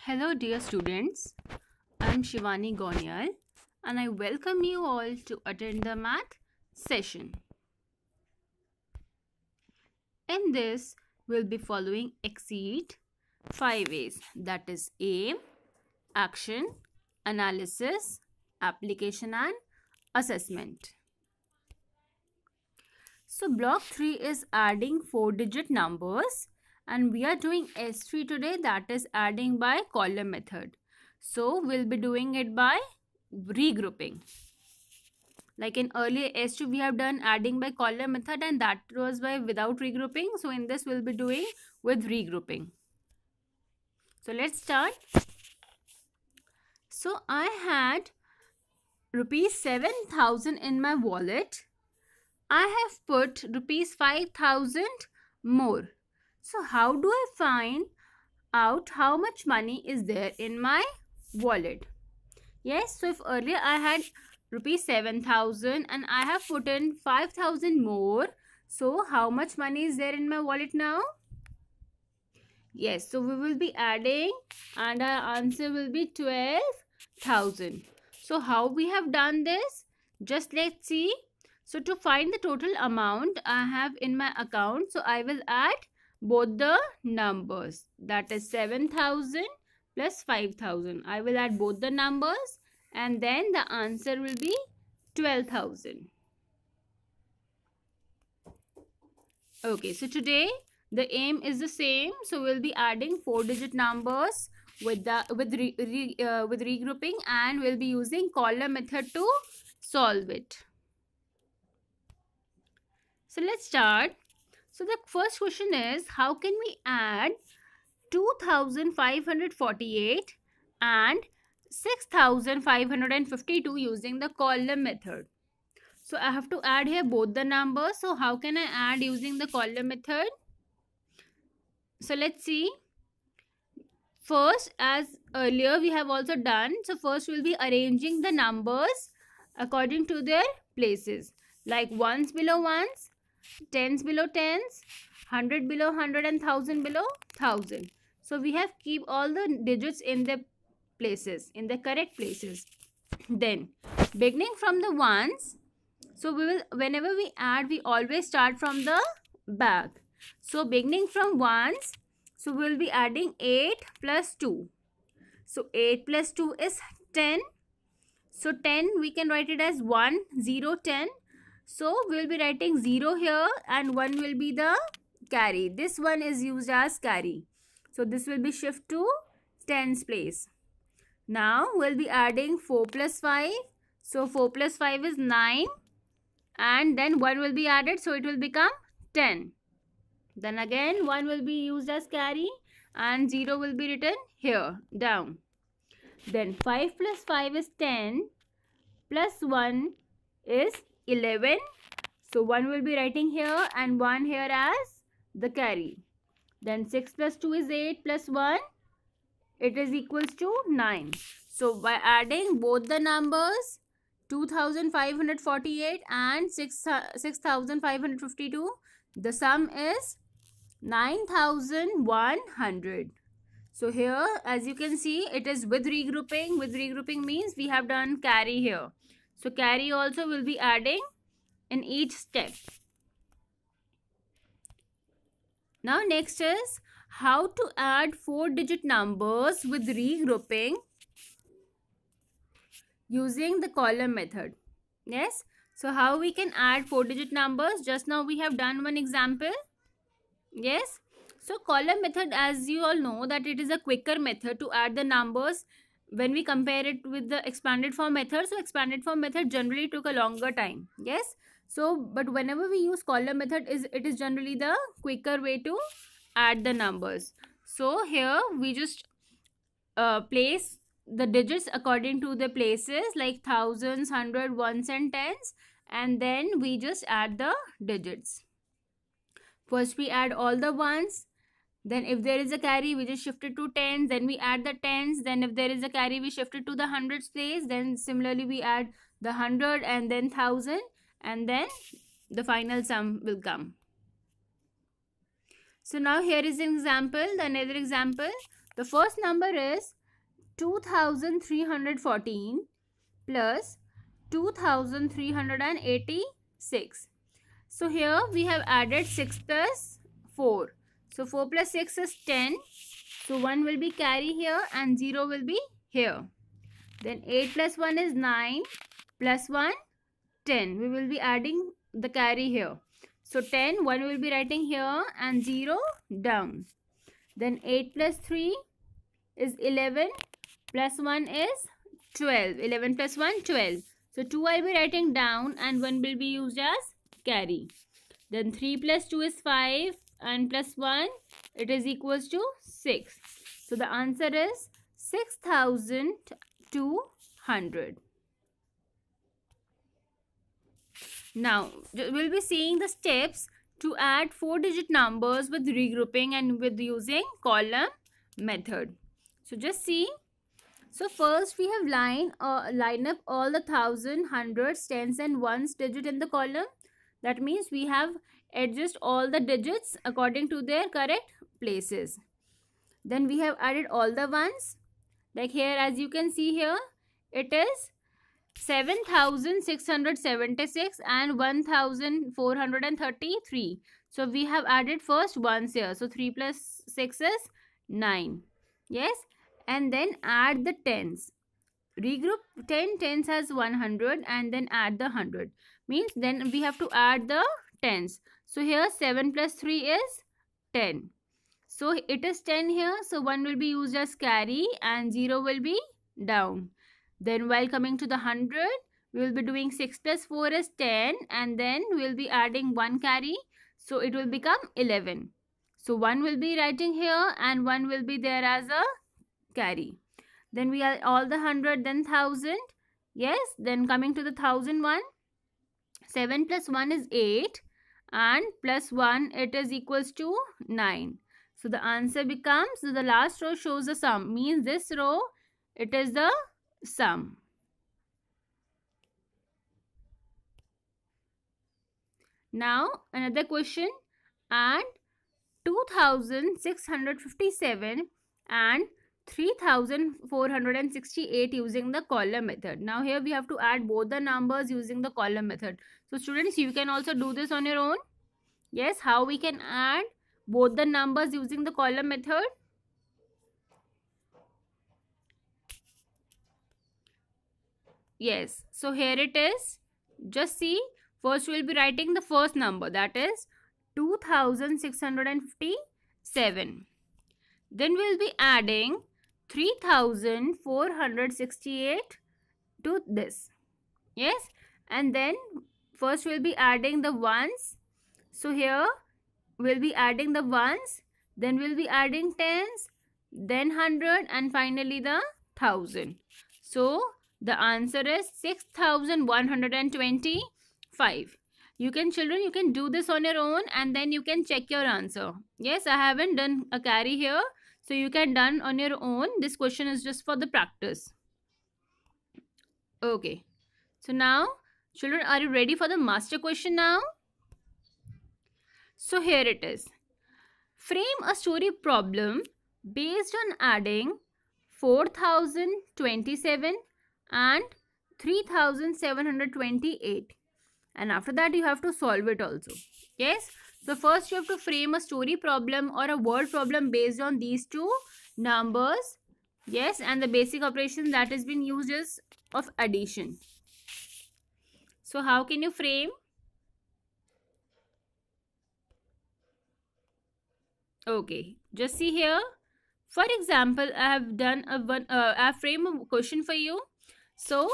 Hello dear students, I am Shivani Gonyal and I welcome you all to attend the math session. In this, we'll be following Exceed 5 A's, that is aim, action, analysis, application and assessment. So block 3 is adding 4-digit numbers. And we are doing S3 today, that is adding by column method. So we'll be doing it by regrouping. Like in earlier S2 we have done adding by column method and that was by without regrouping. So in this we'll be doing with regrouping. So let's start. So I had rupees 7,000 in my wallet. I have put rupees 5,000 more. So how do I find out how much money is there in my wallet? Yes, so if earlier I had rupees 7,000 and I have put in 5,000 more. So how much money is there in my wallet now? Yes, so we will be adding and our answer will be 12,000. So how we have done this? Just let's see. So to find the total amount I have in my account, so I will add both the numbers, that is 7,000 plus 5,000. I will add both the numbers and then the answer will be 12,000. Okay, so today the aim is the same. So we'll be adding 4-digit numbers with regrouping and we'll be using column method to solve it. So let's start. So the first question is, how can we add 2,548 and 6,552 using the column method? So I have to add here both the numbers. So how can I add using the column method? So let's see. First, as earlier we have also done, so first we'll be arranging the numbers according to their places, like ones below ones, tens below tens, 100 below 100 and 1,000 below 1,000. So we have keep all the digits in the places, in the correct places. Then beginning from the ones, so we will, whenever we add, we always start from the back. So beginning from ones, so we will be adding 8 plus 2. So 8 plus 2 is 10. So 10 we can write it as 1, 0, 10. So we will be writing 0 here and 1 will be the carry. This one is used as carry. So this will be shift to 10's place. Now we'll be adding 4 plus 5. So 4 plus 5 is 9 and then 1 will be added. So it will become 10. Then again 1 will be used as carry and 0 will be written here down. Then 5 plus 5 is 10 plus 1 is 11. So 1 will be writing here and 1 here as the carry. Then 6 plus 2 is 8 plus 1. It is equals to 9. So by adding both the numbers 2,548 and 6,552, the sum is 9,100. So here as you can see it is with regrouping. With regrouping means we have done carry here. So carry also will be adding in each step. Now next is how to add 4-digit numbers with regrouping using the column method. Yes. So how we can add 4-digit numbers? Just now we have done one example. Yes. So column method, as you all know, that it is a quicker method to add the numbers when we compare it with the expanded form method. So expanded form method generally took a longer time. Yes. So but whenever we use column method, it is generally the quicker way to add the numbers. So here we just place the digits according to the places, like thousands, hundred, ones and tens, and then we just add the digits. First we add all the ones. Then if there is a carry, we just shift it to tens. Then we add the tens. Then if there is a carry, we shift it to the hundreds place. Then similarly we add the 100 and then 1,000. And then the final sum will come. So now here is an example, another example. The first number is 2314 plus 2386. So here we have added 6 plus 4. So 4 plus 6 is 10. So 1 will be carry here and 0 will be here. Then 8 plus 1 is 9 plus 1 10. We will be adding the carry here. So 10, 1 will be writing here and 0 down. Then 8 plus 3 is 11 plus 1 is 12. 11 plus 1, 12. So 2 I will be writing down and 1 will be used as carry. Then 3 plus 2 is 5 and plus 1 it is equals to 6. So the answer is 6200. Now we'll be seeing the steps to add 4-digit numbers with regrouping and with using column method. So just see. So first we have line up all the 1000, hundreds, tens and ones digit in the column. That means we have adjust all the digits according to their correct places. Then we have added all the ones. Like here, as you can see here, it is 7676 and 1433. So we have added first ones here. So 3 plus 6 is 9. Yes. And then add the tens. Regroup 10 tens as 100 and then add the 100. Means then we have to add the tens. So here 7 plus 3 is 10. So it is 10 here. So 1 will be used as carry and 0 will be down. Then while coming to the 100, we will be doing 6 plus 4 is 10 and then we will be adding 1 carry. So it will become 11. So 1 will be writing here and 1 will be there as a carry. Then we are all the 100, then 1000. Yes, then coming to the 1001, 7 plus 1 is 8 and plus 1 it is equals to 9. So the answer becomes, so the last row shows the sum, means this row it is the sum. Now another question, add 2657 and 3468 using the column method. Now here we have to add both the numbers using the column method. So students, you can also do this on your own. Yes, how we can add both the numbers using the column method? Yes, so here it is. Just see, first we will be writing the first number, that is 2657. Then we will be adding 3468 to this. Yes, and then first we will be adding the ones. So here we will be adding the ones, then we will be adding tens, then 100 and finally the 1000. So the answer is 6125. You can, children, you can do this on your own and then you can check your answer. Yes, I haven't done a carry here. So you can done on your own. This question is just for the practice. Okay. So now, children, are you ready for the master question now? So here it is. Frame a story problem based on adding 4027 and 3728. And after that you have to solve it also. Yes. So first you have to frame a story problem or a word problem based on these two numbers. Yes. And the basic operation that has been used is of addition. So how can you frame? Okay. Just see here. For example, I have done I have framed a question for you. So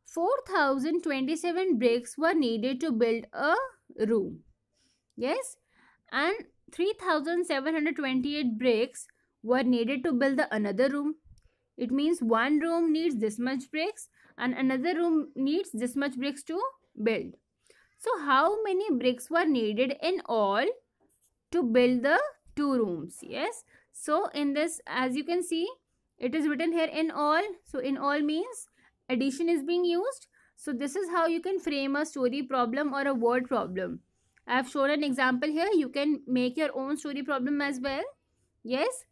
4027 bricks were needed to build a room. Yes. And 3728 bricks were needed to build another room. It means one room needs this much bricks and another room needs this much bricks to build. So how many bricks were needed in all to build the two rooms? Yes. So in this, as you can see, it is written here in all. So in all means addition is being used. So this is how you can frame a story problem or a word problem. I have shown an example here. You can make your own story problem as well. Yes.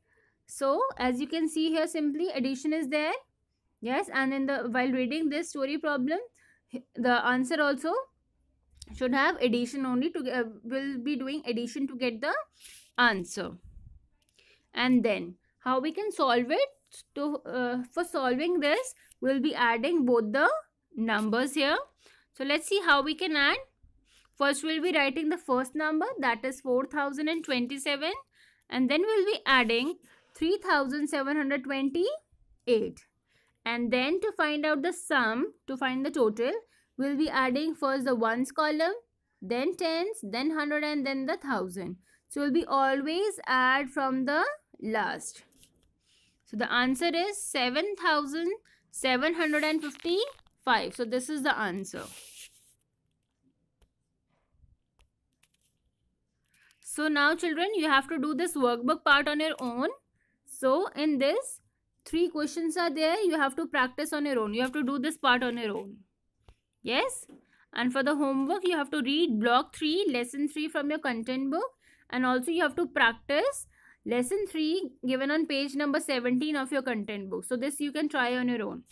So as you can see here, simply addition is there. Yes, and in the while reading this story problem, the answer also should have addition only to will be doing addition to get the answer. And then how we can solve it? To for solving this, we'll be adding both the numbers here. So let's see how we can add. First we'll be writing the first number, that is 4027, and then we'll be adding 3728. And then to find out the sum, to find the total, we'll be adding first the ones column, then tens, then 100, and then the 1000. So we'll be always add from the last. So the answer is 7755. So this is the answer. So now children, you have to do this workbook part on your own. So in this, 3 questions are there. You have to practice on your own. You have to do this part on your own. Yes. And for the homework, you have to read block 3, lesson 3 from your content book. And also you have to practice lesson 3 given on page number 17 of your content book. So this you can try on your own.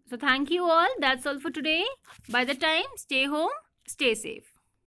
So thank you all. That's all for today. By the time, stay home, stay safe.